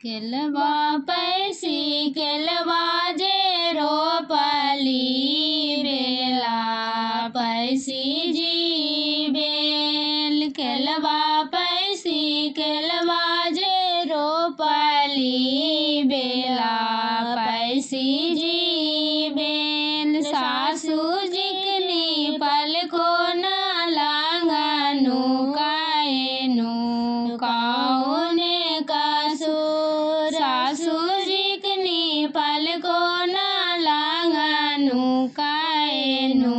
केलवा पैसी केलवा जे रोपली बेला पैसी जी बेल केलवा पैसी केलवा जे रोपली बेला पैसी जी बेल सासू जिकनी पलको न लांगनु काएनु काउने कसुर सासू जिकनी पलको न लांगनु काएनु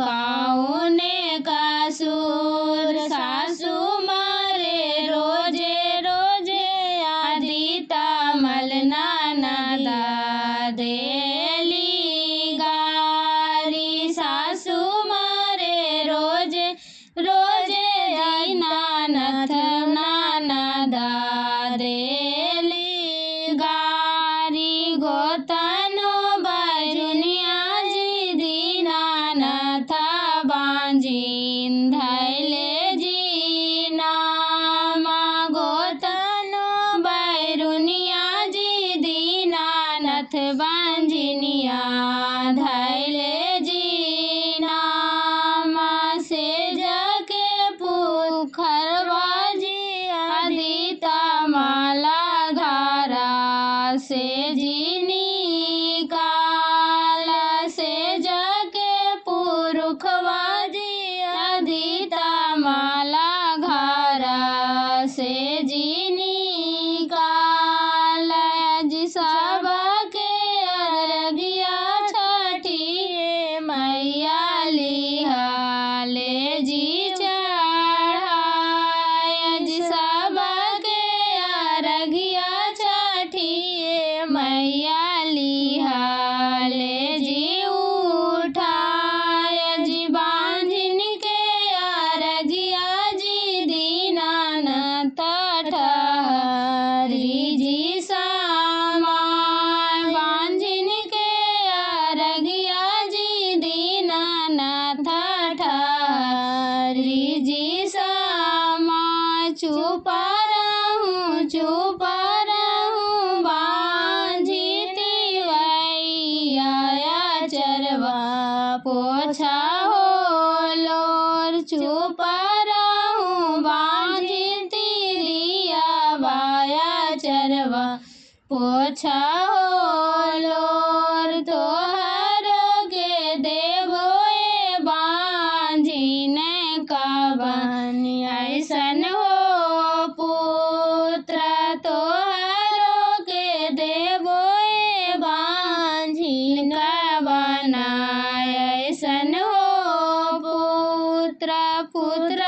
काउने कसुर सासू मारे रोजे रोजे आदिता मलना नदा देली गारी सासू मारे रोजे रोजे दीनानाथ नानदा देली गारी गोतनो बैजुनिया जी दीनानाथ बांजीन धैले जी नामा गोतनो बैरुनिया जी दीनानाथ बांजिनिया धैले जी नामा से जाके पुखरवा जी आदिता माला धारा से जीनी काला से जाके पुरुखवा जी आदिता माला घारा से जीनी काला जी सबा के अरगिया छठी मैया लिहाले जी चढ़ाय जी सबा के अरगिया छठी मैया लिहाले जी उठाय जी बांझिन के अरगिया जी दीनानाथ ठहरी जी सामाय बांझिन के अरगिया जी दीनानाथ ठहरी जी सामाय चुपा रहूं बांझिती वैया चरवा पोछा हो लोर चुपा रहूं बांझिती लिया बाया चरवा पोछा हो लोर तोहर के देवो ए बांझिन कवन ऐसन हो पुत्र तोहर के देवो ए बांझिन कवन ऐसन हो पुत्र पुत्र